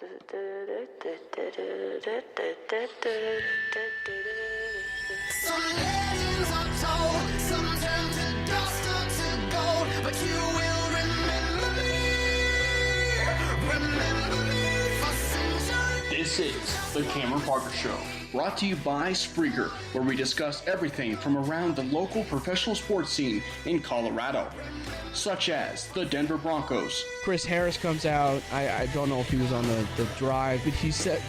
Some legends are told, some turn to dust or to gold, but you will remember me for centuries. This is The Cameron Parker Show, brought to you by Spreaker, where we discuss everything from around the local professional sports scene in Colorado, such as the Denver Broncos. Chris Harris comes out. I don't know if he was on the drive, but he said,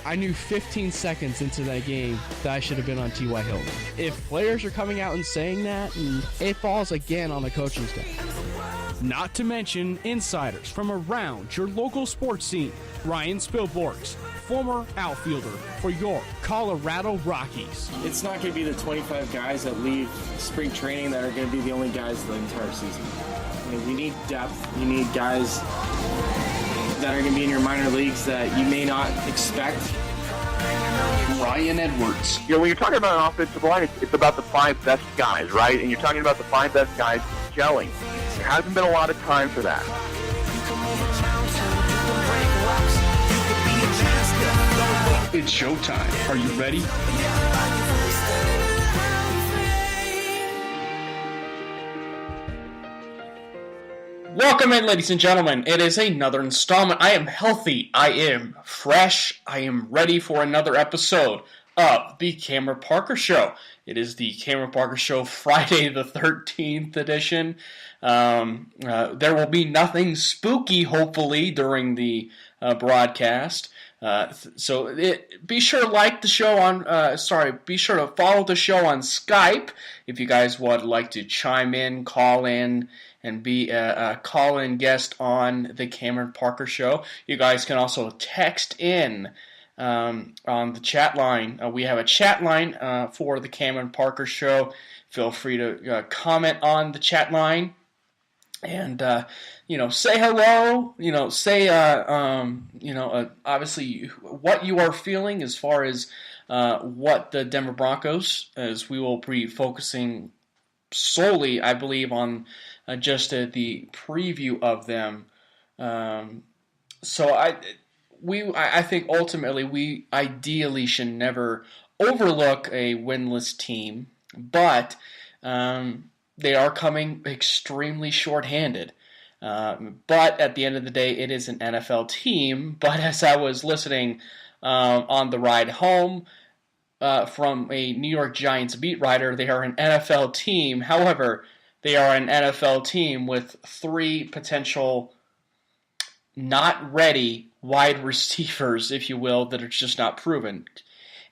I knew 15 seconds into that game that I should have been on T.Y. Hilton. If players are coming out and saying that, it falls again on the coaching staff. Not to mention insiders from around your local sports scene. Ryan Spilborgs, former outfielder for your Colorado Rockies. It's not going to be the 25 guys that leave spring training that are going to be the only guys the entire season. You need depth. You need guys that are going to be in your minor leagues that you may not expect. Ryan Edwards. You know, when you're talking about an offensive line, it's about the five best guys, right? And you're talking about the five best guys gelling. There hasn't been a lot of time for that. It's showtime. Are you ready? Welcome in, ladies and gentlemen. It is another installment. I am healthy. I am fresh. I am ready for another episode of the Cameron Parker Show. It is the Cameron Parker Show Friday the 13th edition. There will be nothing spooky, hopefully, during the broadcast. So be sure to like the show on, be sure to follow the show on Skype if you guys would like to chime in, call in, and be a call-in guest on the Cameron Parker Show. You guys can also text in on the chat line. We have a chat line for the Cameron Parker Show. Feel free to comment on the chat line and say hello. Say obviously what you are feeling as far as what the Denver Broncos, as we will be focusing solely, I believe, on just the preview of them. So I think ultimately we ideally should never overlook a winless team, but they are coming extremely shorthanded. But at the end of the day, it is an NFL team. But as I was listening on the ride home from a New York Giants beat writer, they are an NFL team. However, they are an NFL team with three potential not ready wide receivers, if you will, that are just not proven.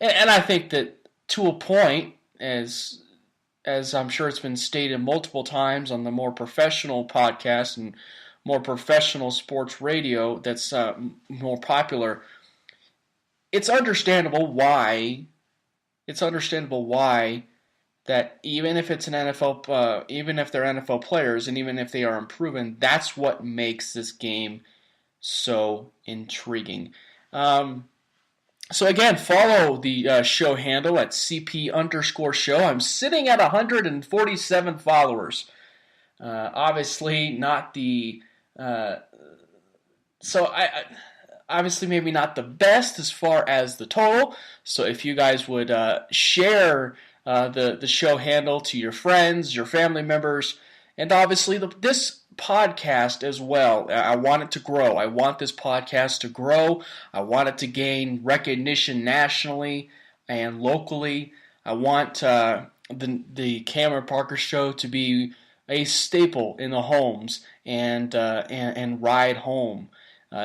And I think that to a point, as I'm sure it's been stated multiple times on the more professional podcast and more professional sports radio that's more popular, it's understandable why that even if it's an NFL, even if they're NFL players, and even if they are unproven, that's what makes this game so intriguing. So again, follow the show handle at CP_show. I'm sitting at 147 followers. Obviously not the obviously maybe not the best as far as the total. So if you guys would share the show handle to your friends, your family members, and obviously this podcast as well. I want it to grow. I want this podcast to grow. I want it to gain recognition nationally and locally. I want the Cameron Parker Show to be a staple in the homes and ride home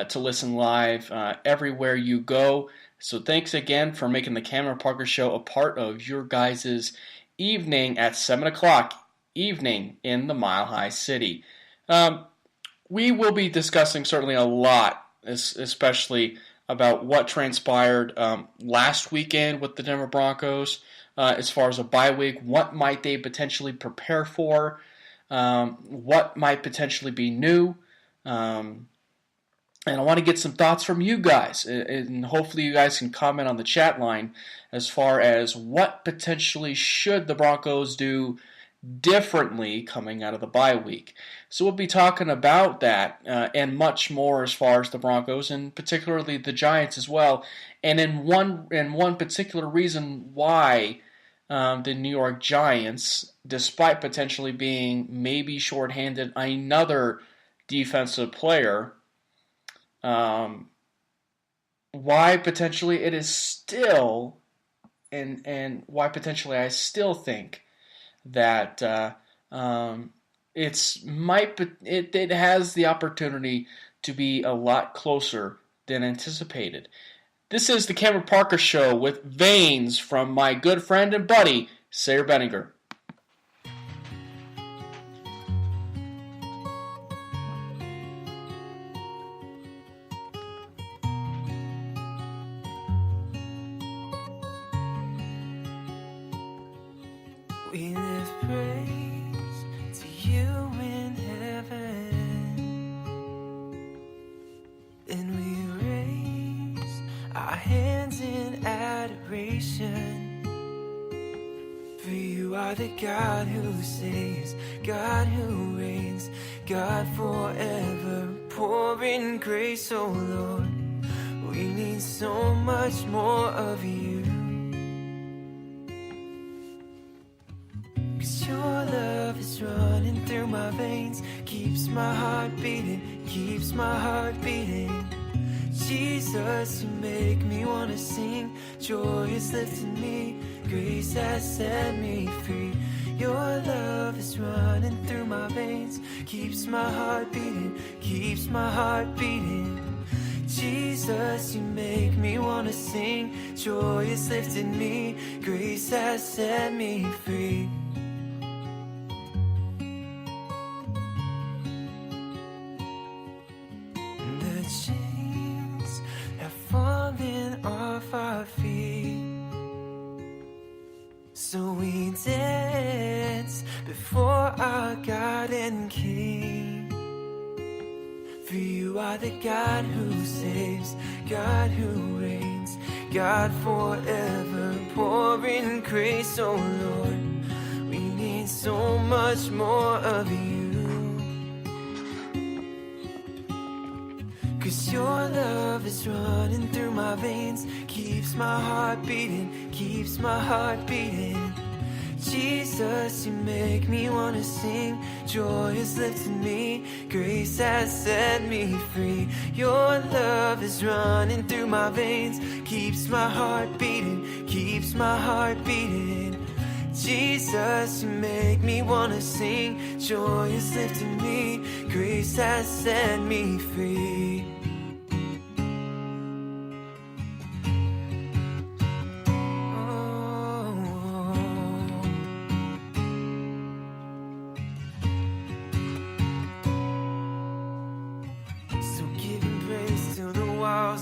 to listen live everywhere you go. So thanks again for making the Cameron Parker Show a part of your guys' evening at 7 o'clock evening in the Mile High City. We will be discussing certainly a lot, especially about what transpired last weekend with the Denver Broncos as far as a bye week. What might they potentially prepare for? What might potentially be new? And I want to get some thoughts from you guys, and hopefully you guys can comment on the chat line as far as what potentially should the Broncos do differently coming out of the bye week. So we'll be talking about that and much more as far as the Broncos and particularly the Giants as well. And in one particular reason why the New York Giants, despite potentially being maybe shorthanded another defensive player, why potentially it is still, and why potentially I still think that it has the opportunity to be a lot closer than anticipated. This is the Cameron Parker Show with Veins from my good friend and buddy, Sayer Benninger. We lift praise to you in heaven, and we raise our hands in adoration. For you are the God who saves, God who reigns, God forever, pouring grace, oh Lord. We need so much more of you. Your love is running through my veins, keeps my heart beating, keeps my heart beating. Jesus, you make me want to sing, joy is lifting me, grace has set me free. Your love is running through my veins, keeps my heart beating, keeps my heart beating. Jesus, you make me want to sing, joy is lifting me, grace has set me free. Chains have fallen off our feet, so we dance before our God and King. For you are the God who saves, God who reigns, God forever, pouring grace, oh Lord. We need so much more of you. 'Cause your love is running through my veins, keeps my heart beating, keeps my heart beating. Jesus, you make me want to sing, joy is lifting me, grace has set me free. Your love is running through my veins, keeps my heart beating, keeps my heart beating. Jesus, you make me want to sing, joy is lifting me, grace has set me free.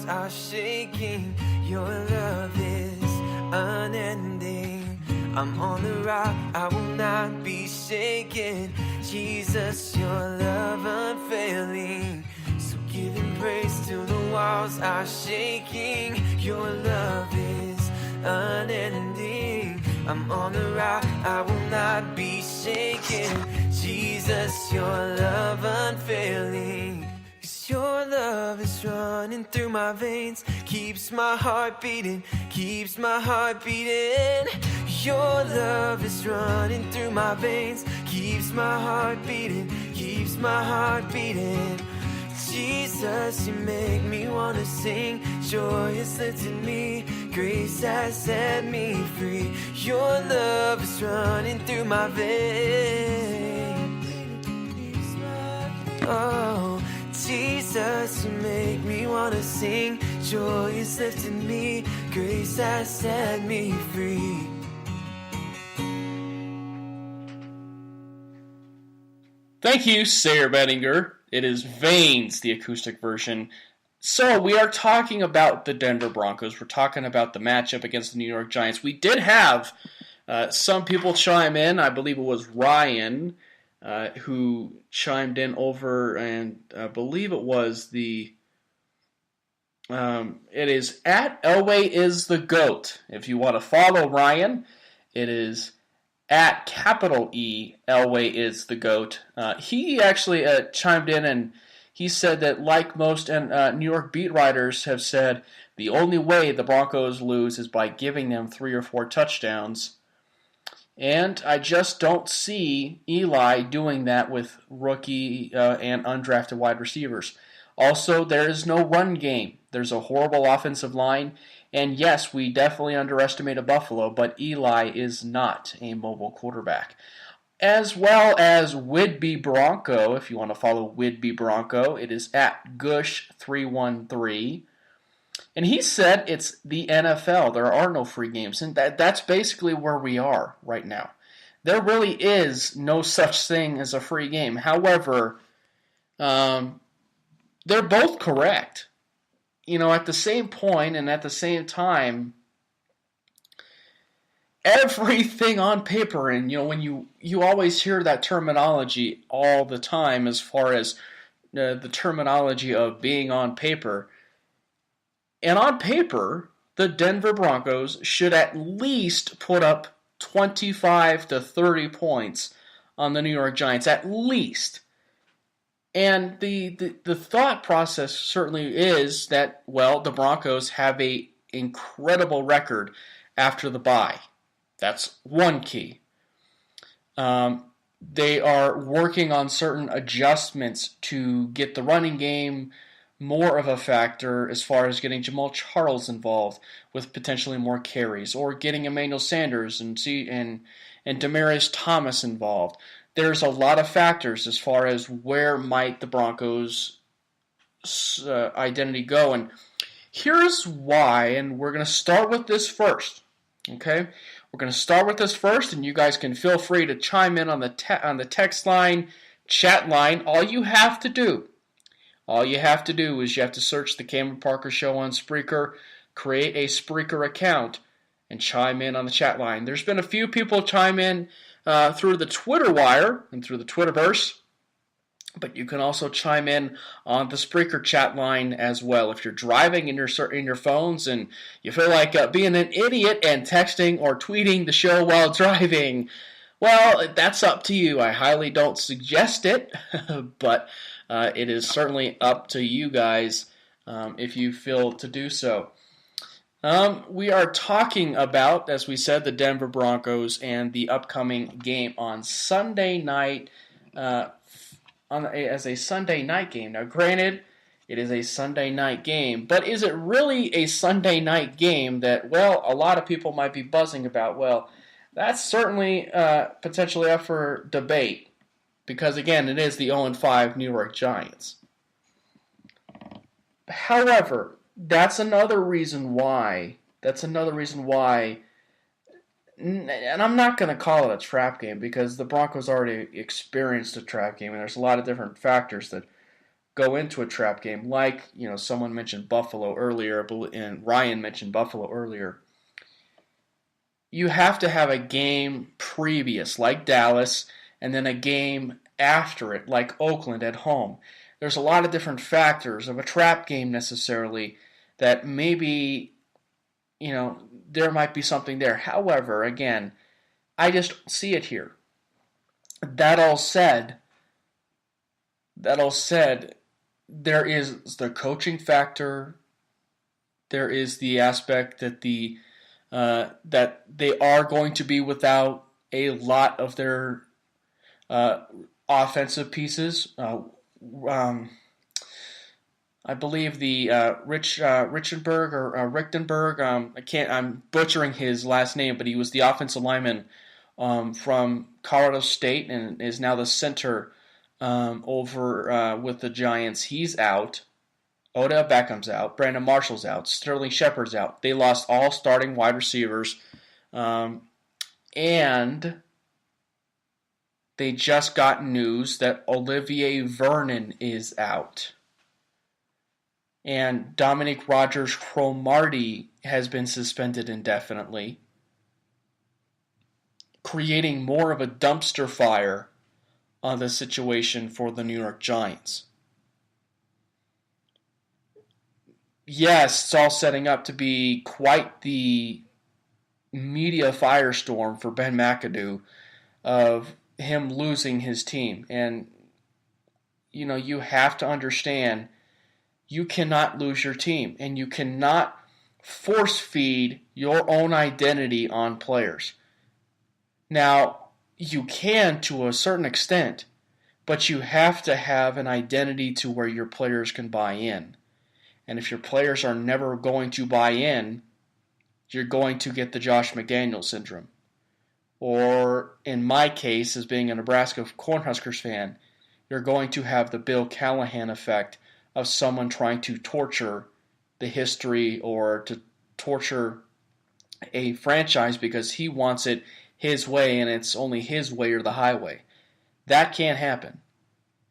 Are shaking, your love is unending. I'm on the rock, I will not be shaken. Jesus, your love unfailing. So giving praise till the walls are shaking. Your love is unending. I'm on the rock, I will not be shaken. Jesus, your love unfailing. Your love is running through my veins, keeps my heart beating, keeps my heart beating. Your love is running through my veins, keeps my heart beating, keeps my heart beating. Jesus, you make me want to sing, joy is lifting me, grace has set me free. Your love is running through my veins. Oh, Jesus, you make me want to sing, joy is lifting me, grace has set me free. Thank you, Sayer Benninger. It is Veins, the acoustic version. So we are talking about the Denver Broncos. We're talking about the matchup against the New York Giants. We did have some people chime in. I believe it was Ryan who chimed in over, and I believe it was it is at Elway is the GOAT. If you want to follow Ryan, it is at capital E, Elway is the GOAT. He actually chimed in and he said that, like most New York beat writers have said, the only way the Broncos lose is by giving them 3 or 4 touchdowns. And I just don't see Eli doing that with rookie and undrafted wide receivers. Also, there is no run game. There's a horrible offensive line. And yes, we definitely underestimated Buffalo, but Eli is not a mobile quarterback. As well as Widby Bronco, if you want to follow Widby Bronco, it is at Gush313. And he said it's the NFL. There are no free games. And that's basically where we are right now. There really is no such thing as a free game. However, they're both correct. At the same point and at the same time, everything on paper, and when you always hear that terminology all the time as far as the terminology of being on paper. And on paper, the Denver Broncos should at least put up 25 to 30 points on the New York Giants, at least. And the thought process certainly is that, well, the Broncos have an incredible record after the bye. That's one key. They are working on certain adjustments to get the running game more of a factor as far as getting Jamal Charles involved with potentially more carries, or getting Emmanuel Sanders and Demaryius Thomas involved. There's a lot of factors as far as where might the Broncos' identity go. And here's why, and we're going to start with this first. Okay? We're going to start with this first, and you guys can feel free to chime in on the text line, chat line. All you have to do is you have to search the Cameron Parker Show on Spreaker, create a Spreaker account, and chime in on the chat line. There's been a few people chime in through the Twitter wire and through the Twitterverse, but you can also chime in on the Spreaker chat line as well. If you're driving in your phones and you feel like being an idiot and texting or tweeting the show while driving, well, that's up to you. I highly don't suggest it, but it is certainly up to you guys if you feel to do so. We are talking about, as we said, the Denver Broncos and the upcoming game on Sunday night, as a Sunday night game. Now, granted, it is a Sunday night game, but is it really a Sunday night game that, well, a lot of people might be buzzing about? Well, that's certainly potentially up for debate, because, again, it is the 0-5 New York Giants. However, that's another reason why, and I'm not going to call it a trap game, because the Broncos already experienced a trap game, and there's a lot of different factors that go into a trap game, like, someone mentioned Buffalo earlier, and Ryan mentioned Buffalo earlier. You have to have a game previous, like Dallas, and then a game after it, like Oakland at home. There's a lot of different factors of a trap game necessarily that maybe, there might be something there. However, again, I just don't see it here. That all said, there is the coaching factor. There is the aspect that that they are going to be without a lot of their offensive pieces. I believe the Richenberg or Richtenberg. I'm butchering his last name, but he was the offensive lineman from Colorado State and is now the center over with the Giants. He's out. Odell Beckham's out. Brandon Marshall's out. Sterling Shepard's out. They lost all starting wide receivers, and they just got news that Olivier Vernon is out. And Dominic Rodgers-Cromartie has been suspended indefinitely, creating more of a dumpster fire on the situation for the New York Giants. Yes, it's all setting up to be quite the media firestorm for Ben McAdoo of him losing his team. And, you have to understand you cannot lose your team, and you cannot force feed your own identity on players. Now, you can to a certain extent, but you have to have an identity to where your players can buy in. And if your players are never going to buy in, you're going to get the Josh McDaniels syndrome. Or, in my case, as being a Nebraska Cornhuskers fan, you're going to have the Bill Callahan effect of someone trying to torture the history or to torture a franchise because he wants it his way and it's only his way or the highway. That can't happen.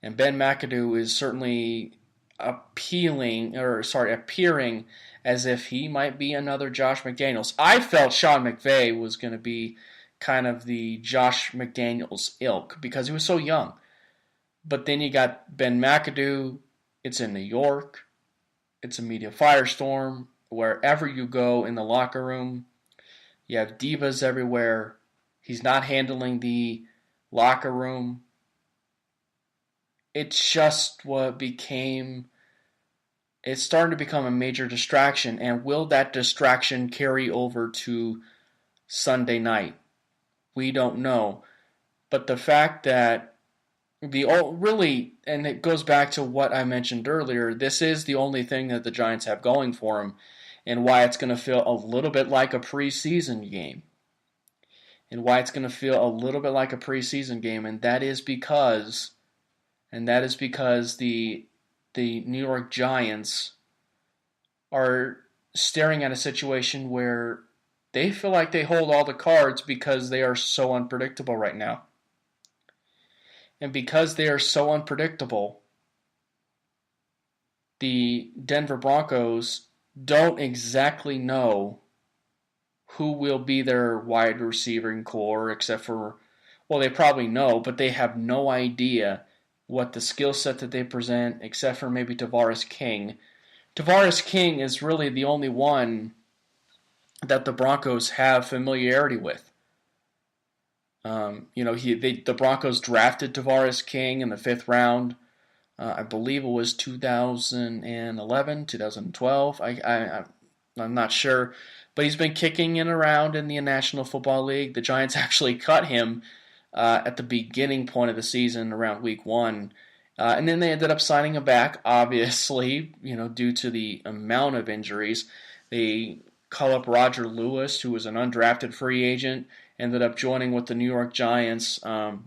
And Ben McAdoo is certainly appearing as if he might be another Josh McDaniels. I felt Sean McVay was going to be kind of the Josh McDaniels ilk because he was so young. But then you got Ben McAdoo. It's in New York. It's a media firestorm. Wherever you go in the locker room, you have divas everywhere. He's not handling the locker room. It's just it's starting to become a major distraction. And will that distraction carry over to Sunday night? We don't know. But the fact that and it goes back to what I mentioned earlier, this is the only thing that the Giants have going for them and why it's going to feel a little bit like a preseason game. And that is because the New York Giants are staring at a situation where they feel like they hold all the cards because they are so unpredictable right now. And because they are so unpredictable, the Denver Broncos don't exactly know who will be their wide receiving core, except for, they probably know, but they have no idea what the skill set that they present, except for maybe Tavares King. Tavares King is really the only one that the Broncos have familiarity with. The Broncos drafted Tavares King in the 5th round. I believe it was 2011, 2012. I'm not sure. But he's been kicking in around in the National Football League. The Giants actually cut him at the beginning point of the season around week 1. And then they ended up signing him back, obviously, due to the amount of injuries. They call up Roger Lewis, who was an undrafted free agent, ended up joining with the New York Giants, now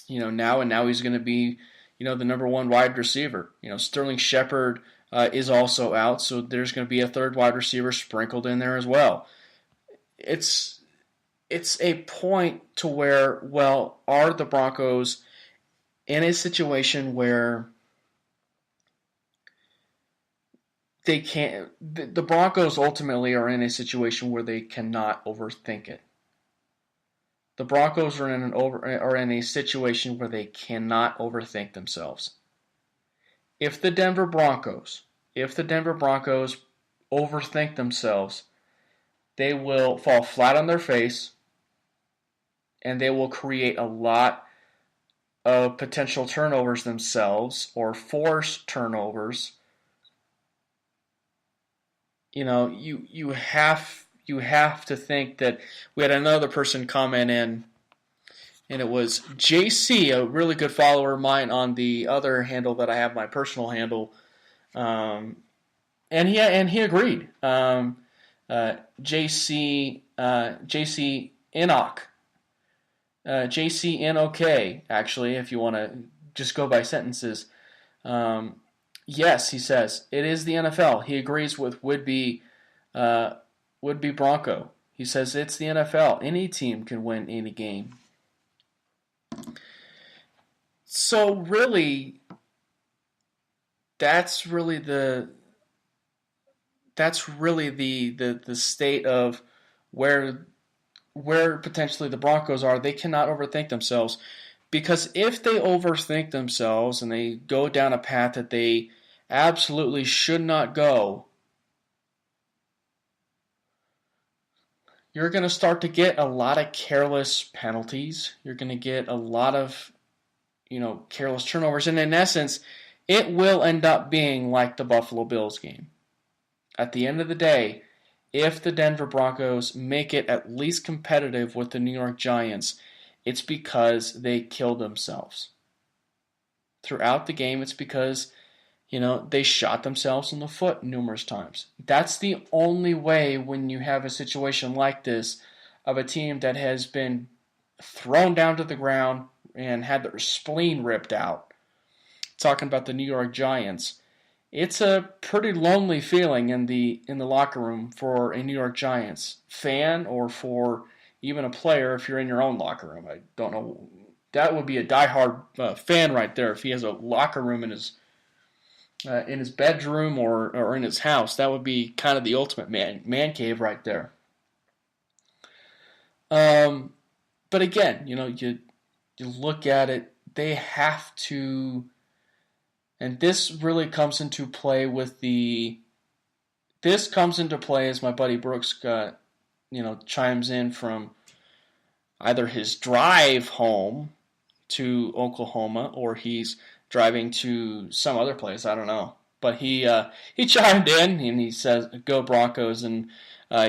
he's going to be, the number 1 wide receiver. Sterling Shepard is also out, so there's going to be a 3rd wide receiver sprinkled in there as well. It's a point to where, are the Broncos in a situation where they can't? The Broncos ultimately are in a situation where they cannot overthink it. The Broncos are in a situation where they cannot overthink themselves. If the Denver Broncos overthink themselves, they will fall flat on their face and they will create a lot of potential turnovers themselves or force turnovers. You have to think that we had another person comment in, and it was JC, a really good follower of mine on the other handle that I have, my personal handle, and he agreed. JC Enoch, JC NOK, actually, if you want to just go by sentences. Yes, he says it is the NFL. He agrees with would be Bronco. He says it's the NFL. Any team can win any game. So really, that's really the state of where potentially the Broncos are. They cannot overthink themselves, because if they overthink themselves and they go down a path that they absolutely should not go, you're going to start to get a lot of careless penalties. You're going to get a lot of, careless turnovers. And in essence, it will end up being like the Buffalo Bills game. At the end of the day, if the Denver Broncos make it at least competitive with the New York Giants, it's because they killed themselves. Throughout the game, it's because, they shot themselves in the foot numerous times. That's the only way when you have a situation like this of a team that has been thrown down to the ground and had their spleen ripped out. Talking about the New York Giants, it's a pretty lonely feeling in the locker room for a New York Giants fan or for even a player if you're in your own locker room. I don't know. That would be a diehard fan right there if he has a locker room in his bedroom or in his house. That would be kind of the ultimate man cave right there. But again, you look at it, they have to, and this really comes into play as my buddy Brooks chimes in from either his drive home to Oklahoma or he's driving to some other place, I don't know. But he chimed in and he says, "Go Broncos," and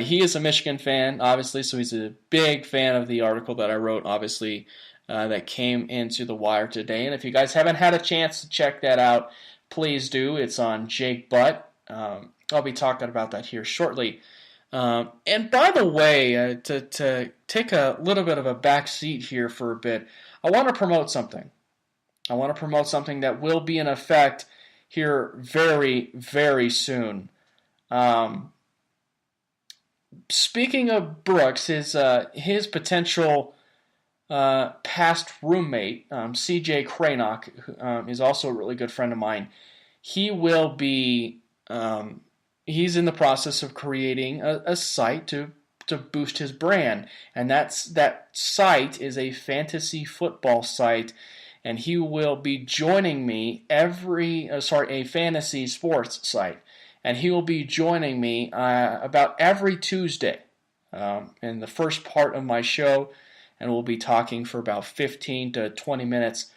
he is a Michigan fan, obviously, so he's a big fan of the article that I wrote, obviously, that came into the wire today. And if you guys haven't had a chance to check that out, please do. It's on Jake Butt. I'll be talking about that here shortly. And by the way, to take a little bit of a back seat here for a bit, I want to promote something. I want to promote something that will be in effect here very, very soon. Speaking of Brooks, his potential past roommate, CJ Cranock, who is also a really good friend of mine, he will be, he's in the process of creating a site to boost his brand, and that site is a fantasy football site, and he will be joining me a fantasy sports site, and he will be joining me about every Tuesday in the first part of my show, and we'll be talking for about 15 to 20 minutes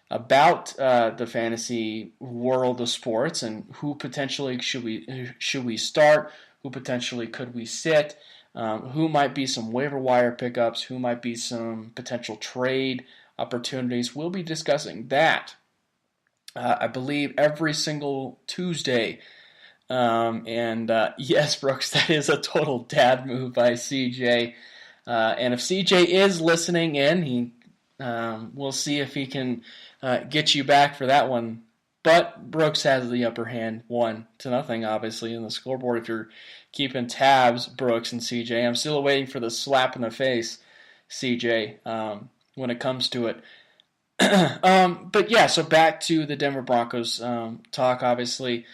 about the fantasy world of sports and who potentially should we start, who potentially could we sit, who might be some waiver wire pickups, who might be some potential trade opportunities. We'll be discussing that, I believe, every single Tuesday. Yes, Brooks, that is a total dad move by CJ. And if CJ is listening in, we'll see if he can get you back for that one. But Brooks has the upper hand, 1-0, obviously, in the scoreboard. If you're keeping tabs, Brooks and CJ, I'm still waiting for the slap in the face, CJ, when it comes to it. But yeah, so back to the Denver Broncos talk, obviously.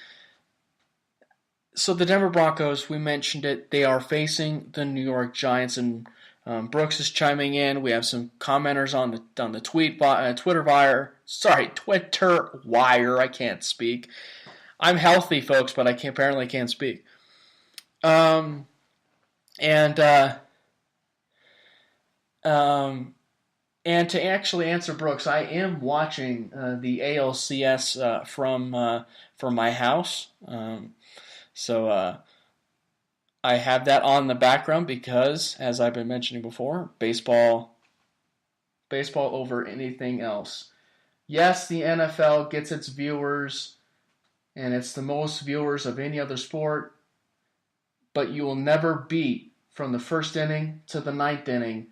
So the Denver Broncos, we mentioned it, they are facing the New York Giants, and Brooks is chiming in. We have some commenters on the Twitter wire. I can't speak. I'm healthy, folks, but I apparently can't speak. And to actually answer Brooks, I am watching the ALCS from my house. So I have that on the background because, as I've been mentioning before, baseball over anything else. Yes, the NFL gets its viewers, and it's the most viewers of any other sport, but you will never beat, from the first inning to the ninth inning,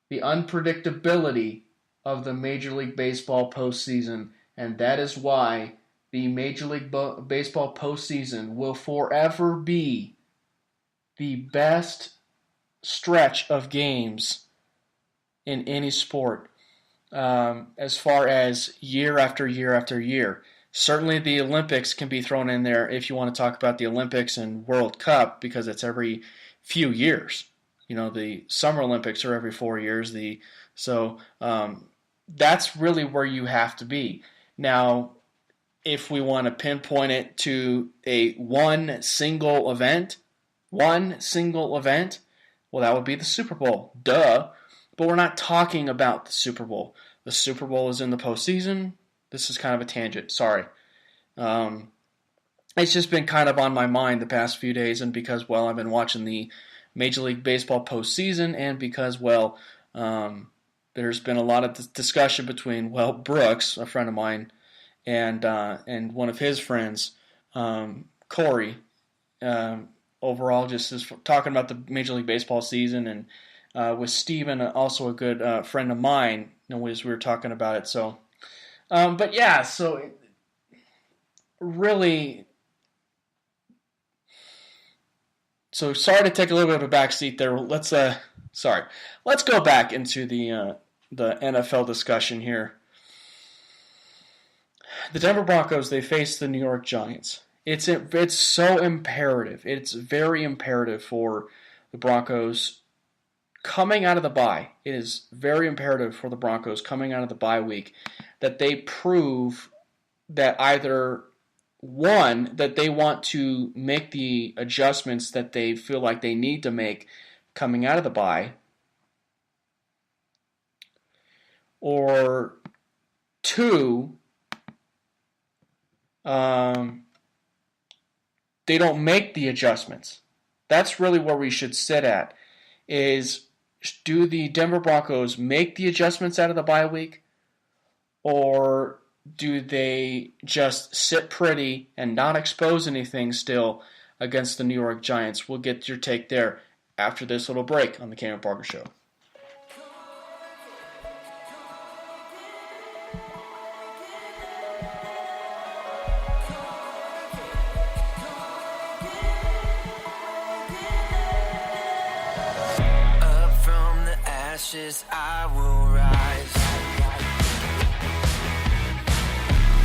the unpredictability of the Major League Baseball postseason, and that is why the Major League Baseball postseason will forever be the best stretch of games in any sport, as far as year after year after year. Certainly the Olympics can be thrown in there if you want to talk about the Olympics and World Cup, because it's every few years. The Summer Olympics are every 4 years. So that's really where you have to be. Now, if we want to pinpoint it to one single event, Well, that would be the Super Bowl. Duh. But we're not talking about the Super Bowl. The Super Bowl is in the postseason. This is kind of a tangent. Sorry. It's just been kind of on my mind the past few days, and because, well, I've been watching the Major League Baseball postseason, and because, well, there's been a lot of discussion between, well, Brooks, a friend of mine, and one of his friends, Corey. Overall, just is talking about the Major League Baseball season, and with Steven, also a good friend of mine, as we were talking about it. So, but yeah, so really, so sorry to take a little bit of a back seat there. Let's go back into the NFL discussion here. The Denver Broncos, they face the New York Giants. It's so imperative. It's very imperative for the Broncos coming out of the bye. It is very imperative for the Broncos coming out of the bye week that they prove that either, one, that they want to make the adjustments that they feel like they need to make coming out of the bye, or two, they don't make the adjustments. That's really where we should sit at, is do the Denver Broncos make the adjustments out of the bye week, or do they just sit pretty and not expose anything still against the New York Giants? We'll get your take there after this little break on the Cameron Parker Show. I will rise.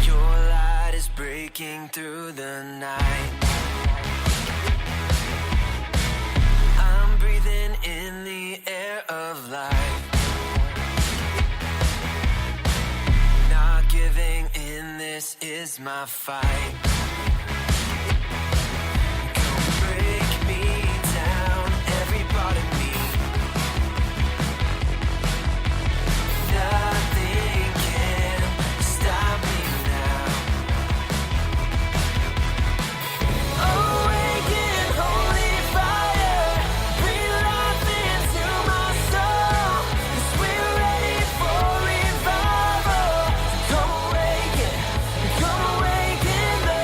Your light is breaking through the night. I'm breathing in the air of life. Not giving in, this is my fight. Come break me down, every part of me. Nothing can stop me now. Awaken, holy fire, breathe life into my soul. 'Cause we're ready for revival. Come awaken the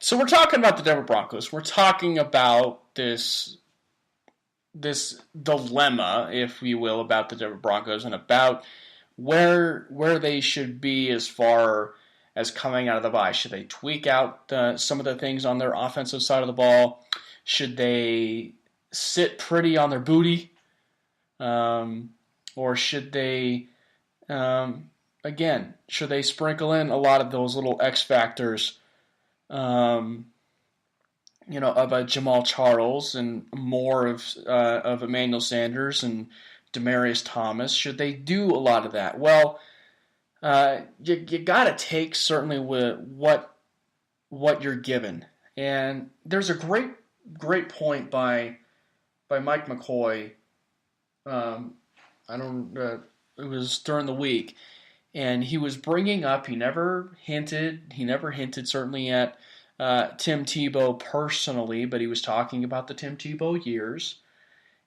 So we're talking about the Denver Broncos. We're talking about this dilemma, if you will, about the Denver Broncos and about where they should be as far as coming out of the bye. Should they tweak out some of the things on their offensive side of the ball? Should they sit pretty on their booty? Or should they, should they sprinkle in a lot of those little X factors, of a Jamal Charles and more of Emmanuel Sanders and Demaryius Thomas? Should they do a lot of that? Well, you got to take certainly with what you're given. And there's a great point by Mike McCoy. It was during the week, and he was bringing up. He never hinted certainly at Tim Tebow personally, but he was talking about the Tim Tebow years.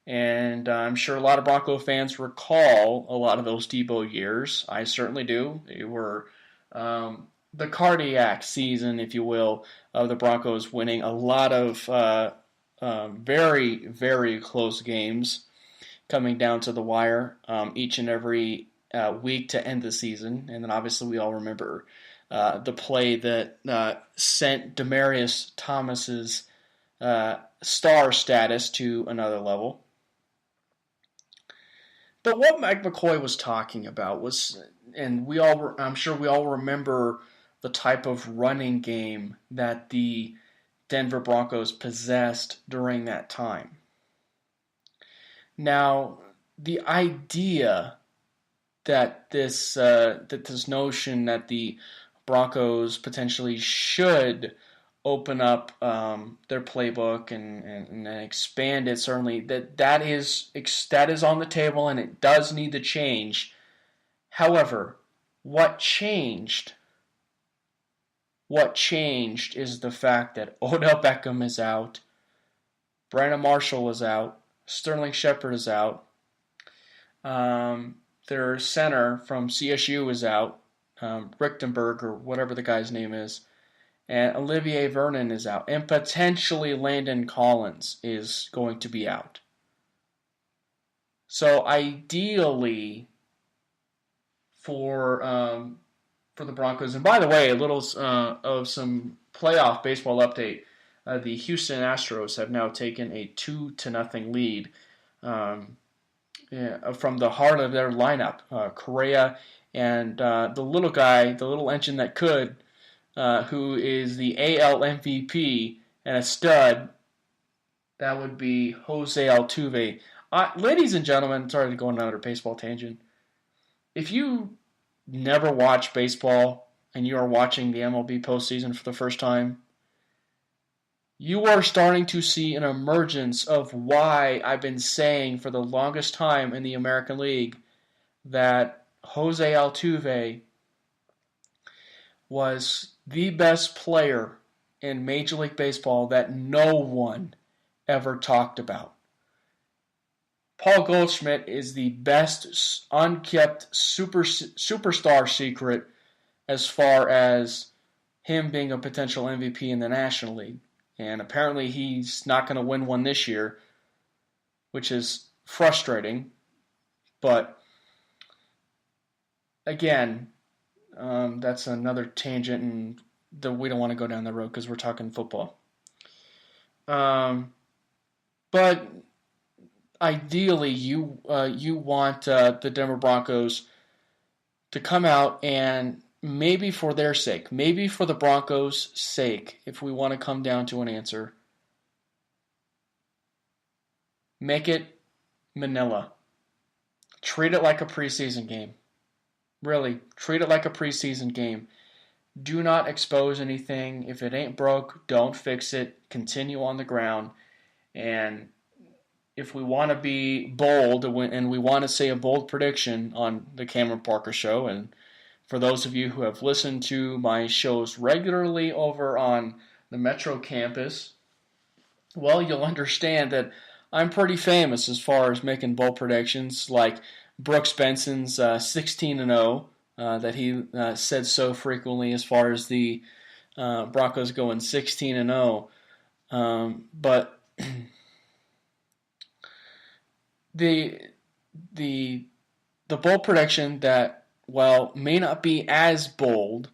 And I'm sure a lot of Bronco fans recall a lot of those Tebow years. I certainly do. They were the cardiac season, if you will, of the Broncos winning a lot of very, very close games coming down to the wire each and every week to end the season. And then obviously we all remember the play that sent Demaryius Thomas's star status to another level. But what Mike McCoy was talking about was, and I'm sure we all remember the type of running game that the Denver Broncos possessed during that time. Now, the idea that this notion that the Broncos potentially should open up their playbook and expand it, certainly that is on the table, and it does need to change. However, what changed is the fact that Odell Beckham is out, Brandon Marshall is out, Sterling Shepard is out, their center from CSU is out, Richtenberg or whatever the guy's name is, and Olivier Vernon is out, and potentially Landon Collins is going to be out. So ideally, for the Broncos, and by the way, a little of some playoff baseball update. The Houston Astros have now taken a 2-0 lead from the heart of their lineup. Correa and the little guy, the little engine that could, who is the AL MVP and a stud, that would be Jose Altuve. Ladies and gentlemen, sorry to go on another baseball tangent. If you never watch baseball and you are watching the MLB postseason for the first time, you are starting to see an emergence of why I've been saying for the longest time in the American League that Jose Altuve was the best player in Major League Baseball that no one ever talked about. Paul Goldschmidt is the best unkept superstar secret as far as him being a potential MVP in the National League. And apparently he's not going to win one this year, which is frustrating. But again, that's another tangent, and we don't want to go down the road because we're talking football. But ideally, you want the Denver Broncos to come out and maybe for their sake, maybe for the Broncos' sake, if we want to come down to an answer, make it Manila. Treat it like a preseason game. Really, treat it like a preseason game. Do not expose anything. If it ain't broke, don't fix it. Continue on the ground. And if we want to be bold and we want to say a bold prediction on the Cameron Parker Show, and for those of you who have listened to my shows regularly over on the Metro campus, well, you'll understand that I'm pretty famous as far as making bold predictions, like Brooks Benson's 16-0 that he said so frequently as far as the Broncos going 16-0. But the bold prediction that, well, may not be as bold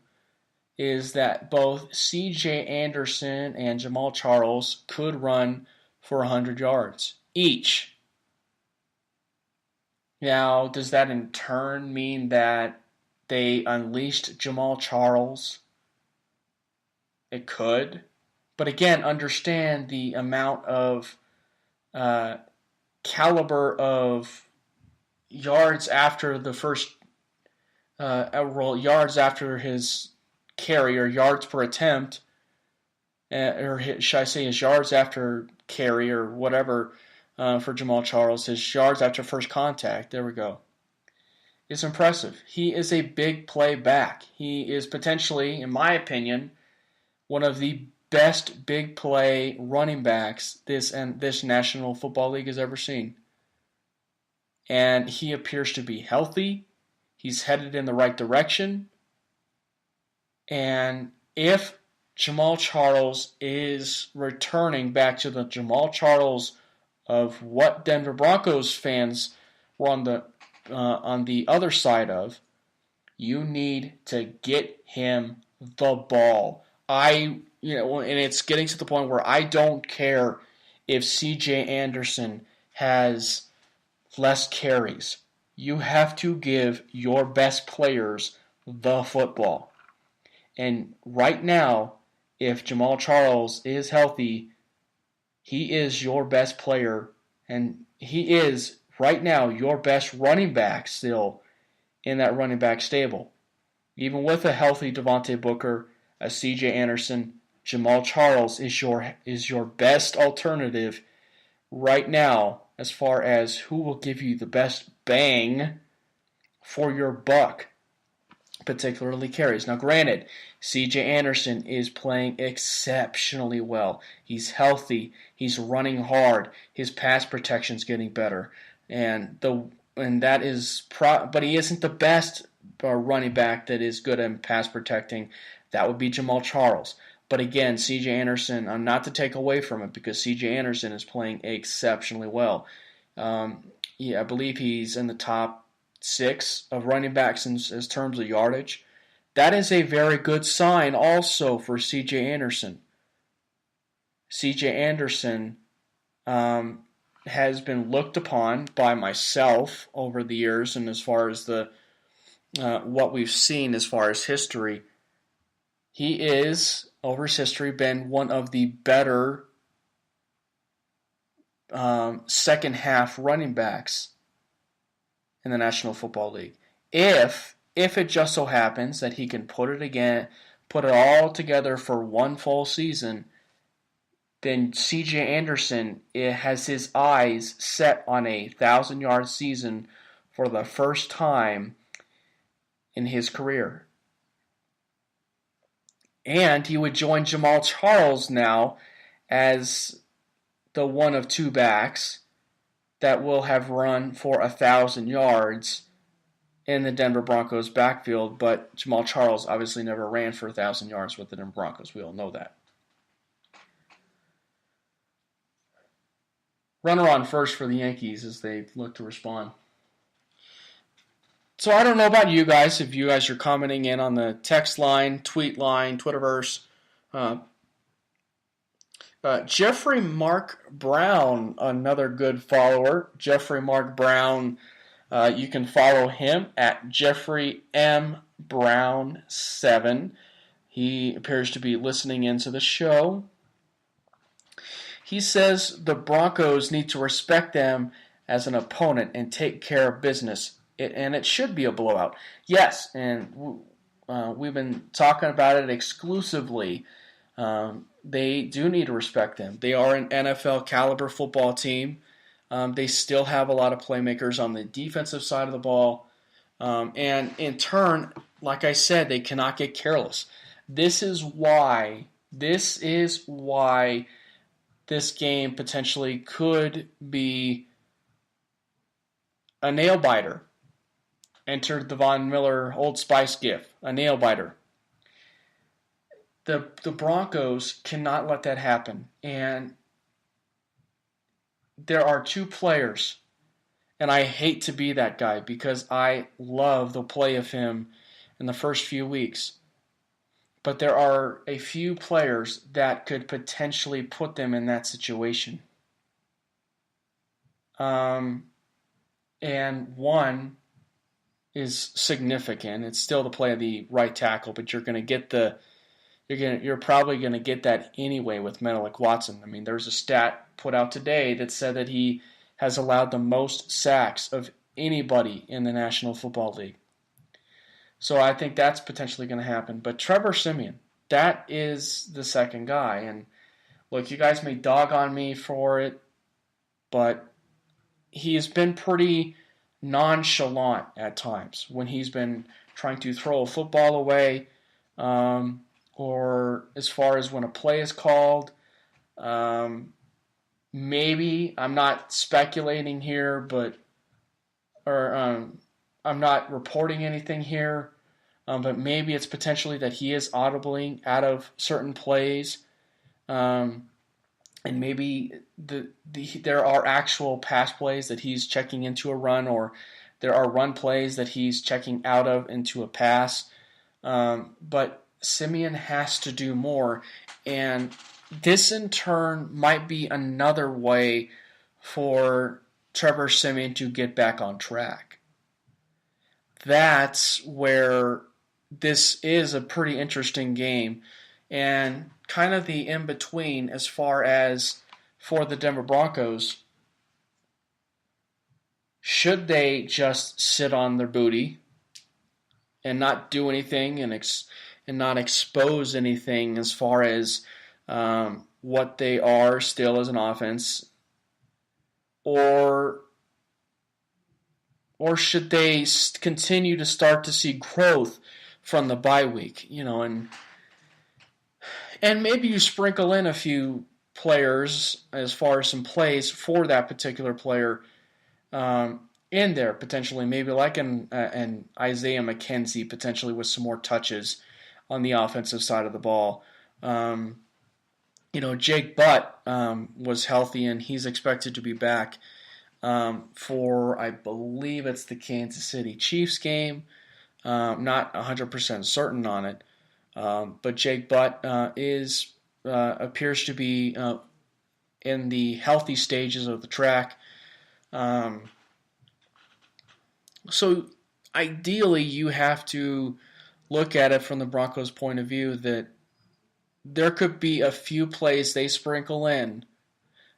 is that both C.J. Anderson and Jamal Charles could run for 100 yards each. Now, does that in turn mean that they unleashed Jamal Charles? It could. But again, understand the amount of caliber of yards after the first yards after his carry, or yards per attempt, or should I say his yards after carry, or whatever, for Jamal Charles, his yards after first contact, there we go. It's impressive. He is a big play back. He is potentially, in my opinion, one of the best big play running backs this National Football League has ever seen. And he appears to be healthy. He's headed in the right direction. And if Jamal Charles is returning back to the Jamal Charles of what Denver Broncos fans were on the other side of, you need to get him the ball. And it's getting to the point where I don't care if C.J. Anderson has less carries. You have to give your best players the football. And right now, if Jamal Charles is healthy, he is your best player, and he is right now your best running back still in that running back stable. Even with a healthy Devontae Booker, a C.J. Anderson, Jamal Charles is your best alternative right now as far as who will give you the best bang for your buck, particularly carries. Now, granted, C.J. Anderson is playing exceptionally well. He's healthy. He's running hard. His pass protection's getting better, but he isn't the best running back that is good at pass protecting. That would be Jamal Charles. But again, C.J. Anderson, not to take away from it, because C.J. Anderson is playing exceptionally well. I believe he's in the top 6 of running backs in terms of yardage. That is a very good sign also for C.J. Anderson. C.J. Anderson has been looked upon by myself over the years, and as far as what we've seen as far as history, he is, over his history, been one of the better second half running backs in the National Football League. If it just so happens that he can put it all together for one full season, then C.J. Anderson has his eyes set on a 1,000-yard season for the first time in his career. And he would join Jamal Charles now as the one of two backs that will have run for 1,000 yards in the Denver Broncos backfield, but Jamal Charles obviously never ran for 1,000 yards with the Denver Broncos. We all know that. Runner on first for the Yankees as they look to respond. So I don't know about you guys, if you guys are commenting in on the text line, tweet line, Twitterverse. Jeffrey Mark Brown, another good follower. Jeffrey Mark Brown, you can follow him at Jeffrey M. Brown 7. He appears to be listening into the show. He says the Broncos need to respect them as an opponent and take care of business. And it should be a blowout. Yes, and we've been talking about it exclusively. They do need to respect them. They are an NFL caliber football team. They still have a lot of playmakers on the defensive side of the ball. And in turn, like I said, they cannot get careless. This is why this game potentially could be a nail biter. Enter the Von Miller Old Spice gif, a nail biter. The Broncos cannot let that happen. And there are two players, and I hate to be that guy because I love the play of him in the first few weeks. But there are a few players that could potentially put them in that situation. And one is significant. It's still the play of the right tackle, but you're probably gonna get that anyway with Menelik Watson. I mean, there's a stat put out today that said that he has allowed the most sacks of anybody in the National Football League. So I think that's potentially going to happen. But Trevor Siemian, that is the second guy. And look, you guys may dog on me for it, but he has been pretty nonchalant at times when he's been trying to throw a football away, or as far as when a play is called. Maybe, I'm not speculating here, I'm not reporting anything here, but maybe it's potentially that he is audibling out of certain plays, and maybe there are actual pass plays that he's checking into a run, or there are run plays that he's checking out of into a pass. But Siemian has to do more, and this in turn might be another way for Trevor Siemian to get back on track. That's where this is a pretty interesting game, and kind of the in-between as far as for the Denver Broncos. Should they just sit on their booty and not do anything and not expose anything as far as what they are still as an offense, or should they continue to start to see growth from the bye week? And maybe you sprinkle in a few players as far as some plays for that particular player in there potentially, maybe like an Isaiah McKenzie potentially with some more touches on the offensive side of the ball. Jake Butt was healthy and he's expected to be back for, I believe it's the Kansas City Chiefs game. Not 100% certain on it, but Jake Butt appears to be in the healthy stages of the track. So ideally, you have to look at it from the Broncos' point of view that there could be a few plays they sprinkle in.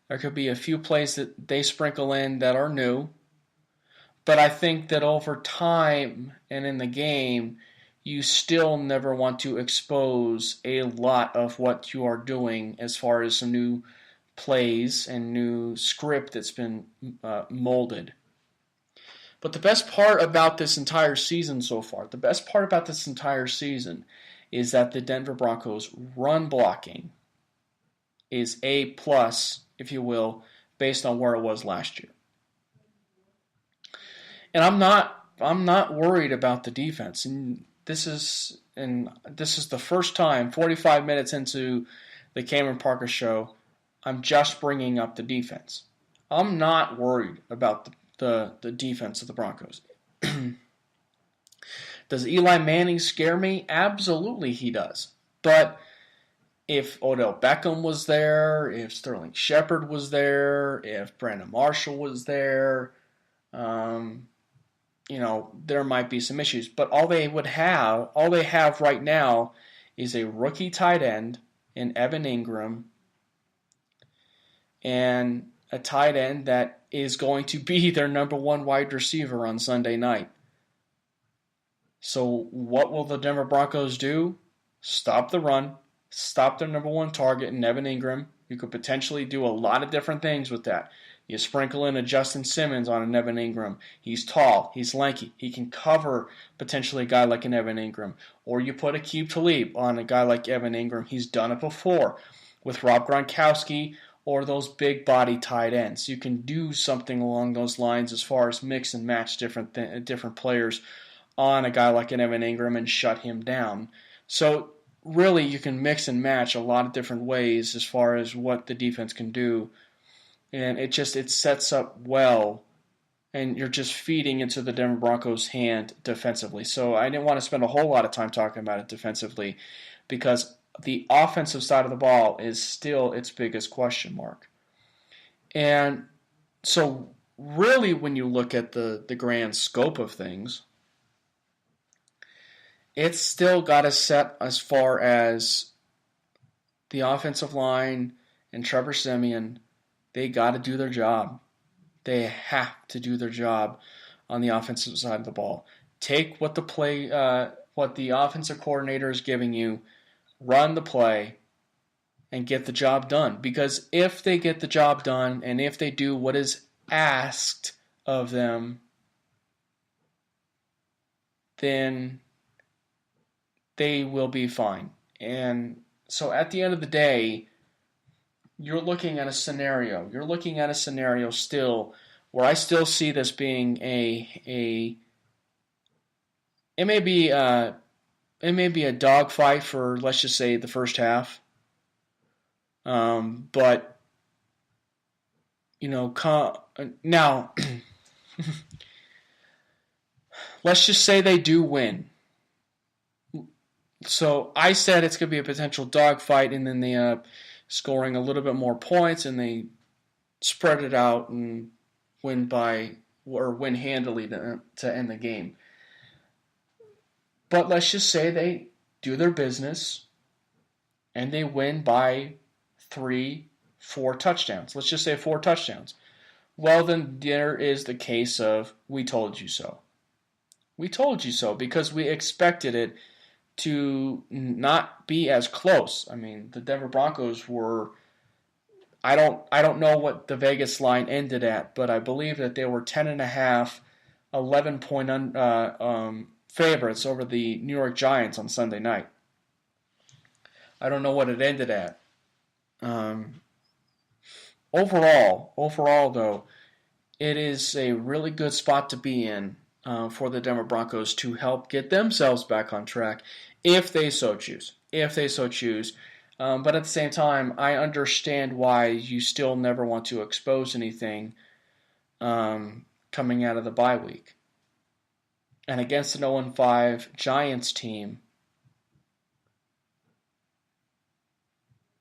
There could be a few plays that they sprinkle in that are new. But I think that over time and in the game, you still never want to expose a lot of what you are doing as far as some new plays and new script that's been molded. But the best part about this entire season so far, is that the Denver Broncos run blocking is A+, if you will, based on where it was last year. And I'm not worried about the defense. And this is the first time, 45 minutes into the Cameron Parker show, I'm just bringing up the defense. I'm not worried about the defense of the Broncos. Does Eli Manning scare me? Absolutely he does. But if Odell Beckham was there, if Sterling Shepard was there, if Brandon Marshall was there, there might be some issues. But all they have right now is a rookie tight end in Evan Ingram and a tight end that is going to be their number one wide receiver on Sunday night. So what will the Denver Broncos do? Stop the run, stop their number one target in Evan Ingram. You could potentially do a lot of different things with that. You sprinkle in a Justin Simmons on an Evan Ingram. He's tall, he's lanky, he can cover potentially a guy like an Evan Ingram. Or you put Aqib Talib on a guy like Evan Ingram. He's done it before with Rob Gronkowski or those big body tight ends. You can do something along those lines as far as mix and match different players on a guy like an Evan Ingram and shut him down. So really you can mix and match a lot of different ways as far as what the defense can do, and it sets up well, and you're just feeding into the Denver Broncos' hand defensively. So I didn't want to spend a whole lot of time talking about it defensively because the offensive side of the ball is still its biggest question mark. And so really when you look at the grand scope of things, it's still got to set as far as the offensive line and Trevor Siemian, they got to do their job. They have to do their job on the offensive side of the ball. Take what the offensive coordinator is giving you, run the play, and get the job done. Because if they get the job done and if they do what is asked of them, then they will be fine. And so at the end of the day, you're looking at a scenario. You're looking at a scenario still where I still see this being it may be a dogfight for, let's just say, the first half. But now let's just say they do win. So I said it's going to be a potential dogfight, and then they end up scoring a little bit more points, and they spread it out and win handily to end the game. But let's just say they do their business, and they win by 3-4 touchdowns. Let's just say 4 touchdowns. Well, then there is the case of we told you so. We told you so because we expected it to not be as close. I mean, the Denver Broncos were, I don't know what the Vegas line ended at, but I believe that they were 10.5, 11-point favorites over the New York Giants on Sunday night. I don't know what it ended at. Overall though, it is a really good spot to be in for the Denver Broncos to help get themselves back on track if they so choose. But at the same time, I understand why you still never want to expose anything coming out of the bye week. And against an 0-5 Giants team,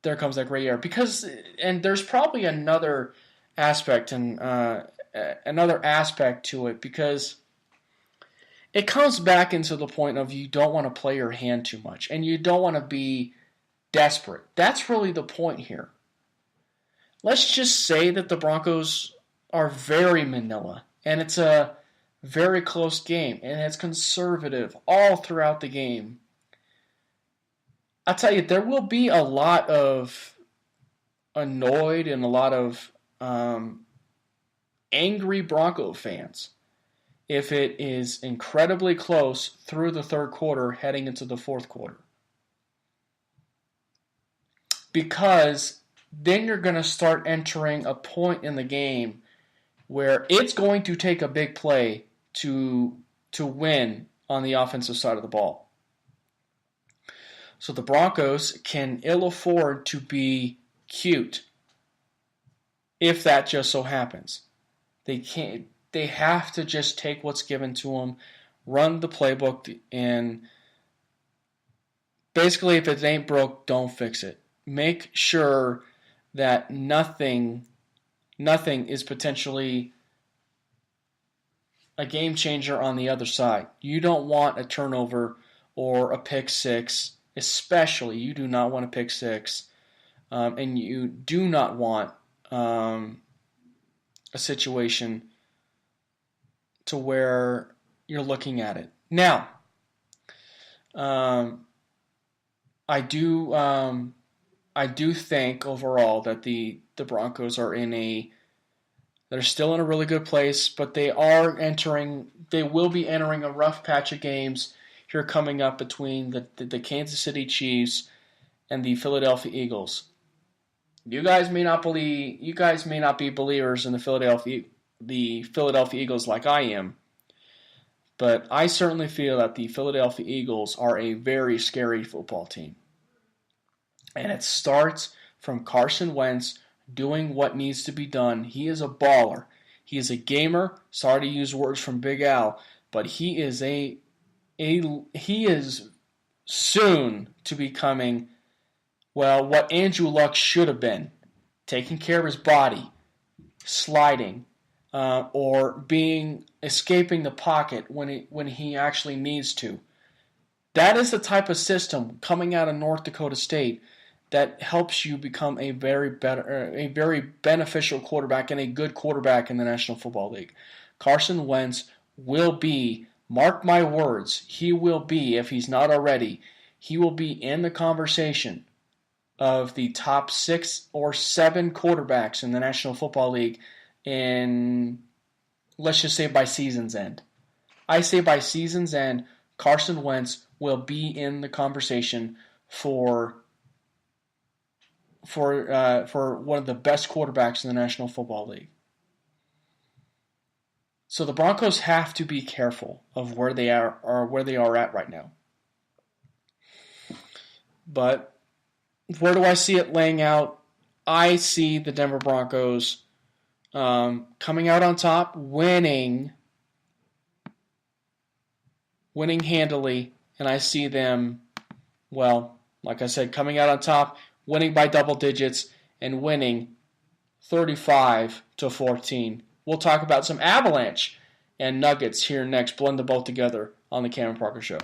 there comes that gray area. And there's probably another aspect to it, because it comes back into the point of you don't want to play your hand too much, and you don't want to be desperate. That's really the point here. Let's just say that the Broncos are very manila, and it's a very close game, and it's conservative all throughout the game. I'll tell you, there will be a lot of annoyed and a lot of angry Bronco fans if it is incredibly close through the third quarter heading into the fourth quarter. Because then you're going to start entering a point in the game where it's going to take a big play to win on the offensive side of the ball. So the Broncos can ill afford to be cute if that just so happens. They have to just take what's given to them, run the playbook, and basically if it ain't broke, don't fix it. Make sure that nothing is potentially a game changer on the other side. You don't want a turnover or a pick six, especially you do not want a pick six, and you do not want a situation to where you're looking at it. Now, I do think overall that the Broncos are they're still in a really good place, but they will be entering a rough patch of games here coming up between the Kansas City Chiefs and the Philadelphia Eagles. You guys may not be believers in the Philadelphia Eagles like I am, but I certainly feel that the Philadelphia Eagles are a very scary football team. And it starts from Carson Wentz doing what needs to be done. He is a baller. He is a gamer. Sorry to use words from Big Al, but he is soon to becoming, well, what Andrew Luck should have been. Taking care of his body, sliding, or escaping the pocket when he actually needs to. That is the type of system coming out of North Dakota State that helps you become a very beneficial quarterback and a good quarterback in the National Football League. Carson Wentz will be, mark my words, he will be, if he's not already, he will be in the conversation of the top 6 or 7 quarterbacks in the National Football League in, let's just say, by season's end. I say by season's end, Carson Wentz will be in the conversation for one of the best quarterbacks in the National Football League. So the Broncos have to be careful of where they are at right now. But where do I see it laying out? I see the Denver Broncos coming out on top, winning handily, and I see them, well, like I said, coming out on top, winning by double digits, and winning 35-14. We'll talk about some Avalanche and Nuggets here next. Blend the both together on the Cameron Parker Show.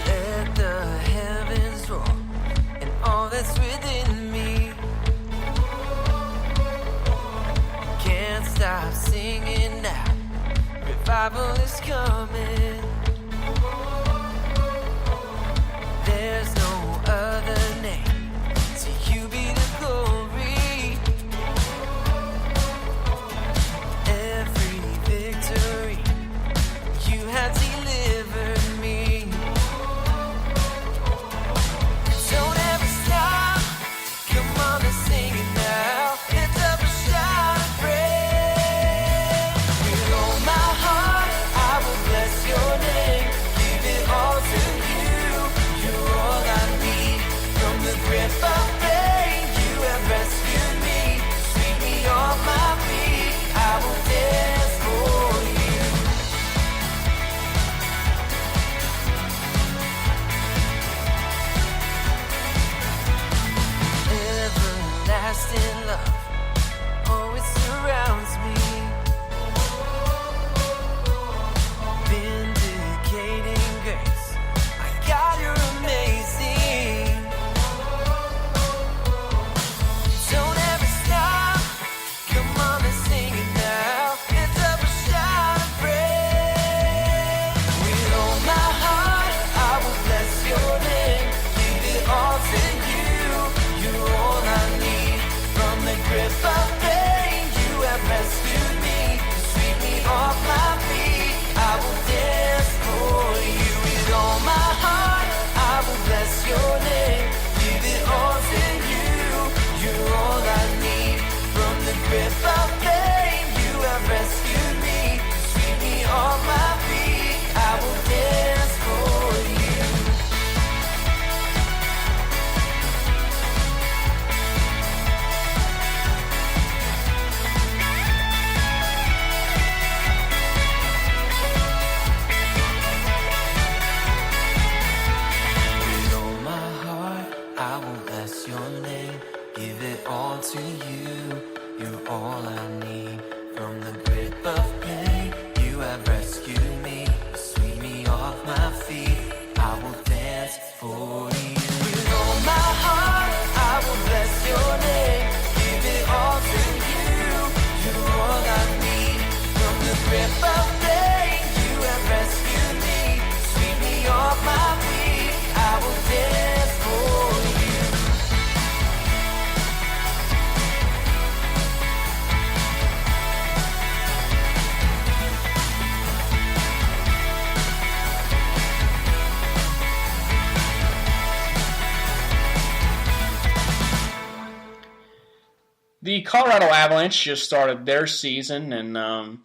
Let the heavens roar and all that's within me. Can't stop singing now. Revival is coming. There's no other name. To you be the glory. Every victory you have delivered me. Don't ever stop. Come on and sing it now. Lift up a shout of praise. With all my heart, I will bless your name. Give it all to you. You're all I need. From the grip of pain, you have rescued me. Sweep me off my feet. I will dance for you. Everlasting love always surrounds me. Vindicating grace, my God, you're amazing. Don't ever stop. Come on and sing it now. Lift up a shout of praise. With all my heart, I will bless your name. Give it all to you. You're all I need. From the grip of pain, you have rescued me. Sweep me off my feet. I will dance for you. With all my heart, I will bless your name. Give it all to you. You're all I need. From the grip of pain, you have rescued me. Sweep me off my feet. I will dance for you. With all my heart, I will bless your name. Give it all to you. You're all I need. From the grip of pain, you have rescued me. Sweep me off my feet. I will dance for you. With all my heart, I will bless your name. Give it all to you. You're all I need. From the grip of pain, you have rescued me. Sweep me off my feet. I will dance for you. the Colorado Avalanche just started their season, and I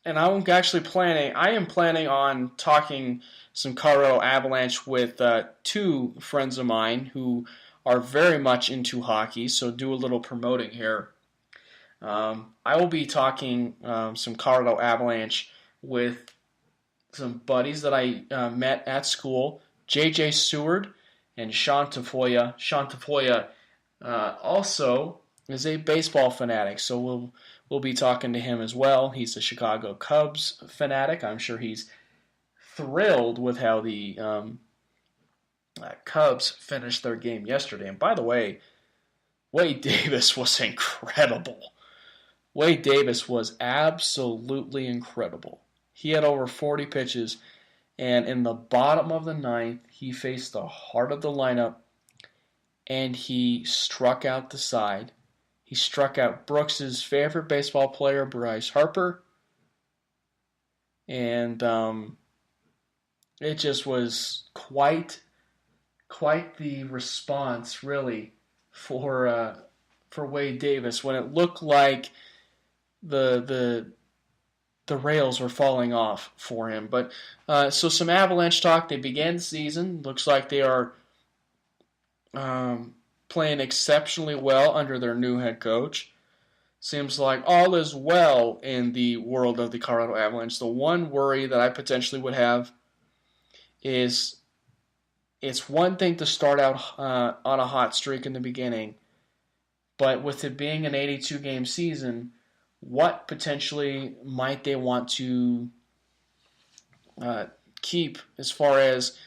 am planning on talking some Colorado Avalanche with two friends of mine who are very much into hockey. So do a little promoting here. I will be talking some Colorado Avalanche with some buddies that I met at school, J.J. Seward and Sean Tafoya. Sean Tafoya also is a baseball fanatic, so we'll be talking to him as well. He's a Chicago Cubs fanatic. I'm sure he's thrilled with how the Cubs finished their game yesterday. And by the way, Wade Davis was incredible. Wade Davis was absolutely incredible. He had over 40 pitches, and in the bottom of the ninth, he faced the heart of the lineup, and he struck out the side. He struck out Brooks' favorite baseball player, Bryce Harper, and it just was quite the response, really, for Wade Davis when it looked like the rails were falling off for him. But so some Avalanche talk. They began the season. Looks like they are playing exceptionally well under their new head coach. Seems like all is well in the world of the Colorado Avalanche. The one worry that I potentially would have is it's one thing to start out on a hot streak in the beginning, but with it being an 82-game season, what potentially might they want to keep as far as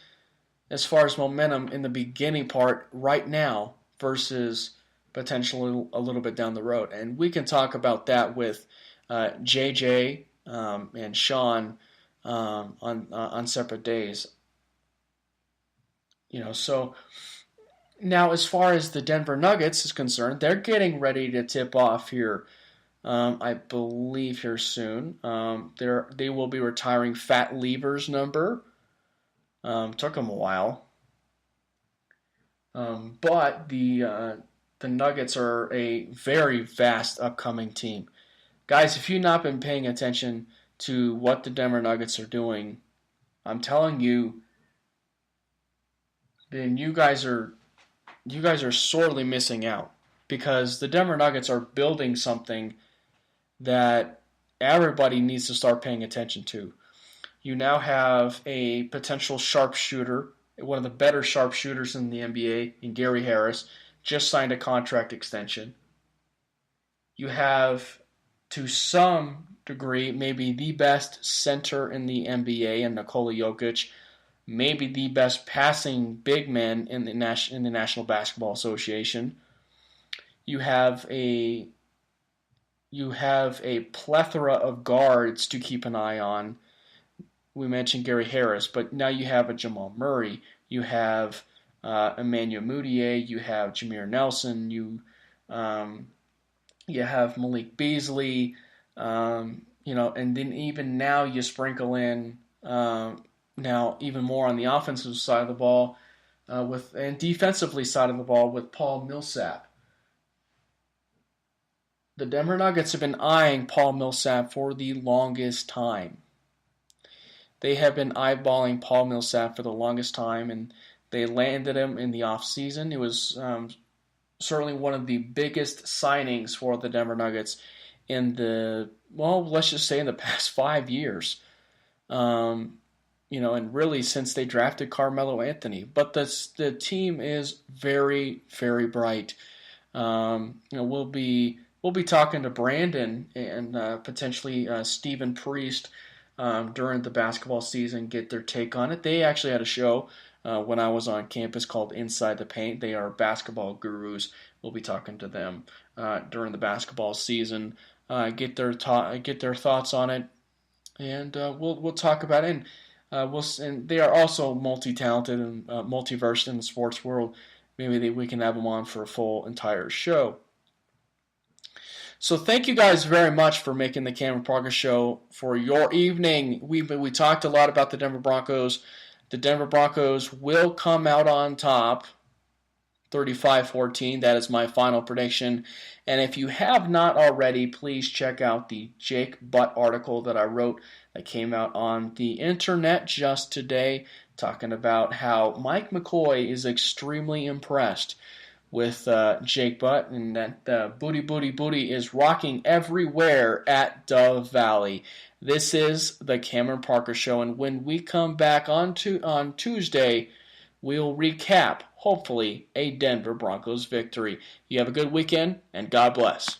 momentum in the beginning part right now versus potentially a little bit down the road? And we can talk about that with JJ and Sean on separate days. So now as far as the Denver Nuggets is concerned, they're getting ready to tip off here. I believe here soon. They will be retiring Fat Lever's number. Took them a while. But the Nuggets are a very fast upcoming team. Guys, if you've not been paying attention to what the Denver Nuggets are doing, I'm telling you, then you guys are sorely missing out, because the Denver Nuggets are building something that everybody needs to start paying attention to. You now have a potential sharpshooter, one of the better sharpshooters in the NBA, in Gary Harris, just signed a contract extension. You have, to some degree, maybe the best center in the NBA in Nikola Jokic, maybe the best passing big man in the National Basketball Association. You have a plethora of guards to keep an eye on. We mentioned Gary Harris, but now you have a Jamal Murray. You have Emmanuel Mudiay. You have Jameer Nelson. You have Malik Beasley. And then even now you sprinkle in now even more on the offensive side of the ball and defensively side of the ball with Paul Millsap. The Denver Nuggets have been eyeing Paul Millsap for the longest time. They have been eyeballing Paul Millsap for the longest time, and they landed him in the offseason. It was certainly one of the biggest signings for the Denver Nuggets in let's just say in the past 5 years. And really since they drafted Carmelo Anthony. But the team is very, very bright. We'll be talking to Brandon and potentially Stephen Priest during the basketball season, get their take on it. They actually had a show when I was on campus called Inside the Paint. They are basketball gurus. We'll be talking to them during the basketball season, get their thoughts on it, and we'll talk about it. And they are also multi-talented and multiversed in the sports world. Maybe we can have them on for a full entire show. So thank you guys very much for making the Cameron Progress Show for your evening. We talked a lot about the Denver Broncos. The Denver Broncos will come out on top 35-14. That is my final prediction. And if you have not already, please check out the Jake Butt article that I wrote that came out on the internet just today, talking about how Mike McCoy is extremely impressed with Jake Butt, and that booty is rocking everywhere at Dove Valley. This is the Cameron Parker Show, and when we come back on Tuesday, we'll recap, hopefully, a Denver Broncos victory. You have a good weekend, and God bless.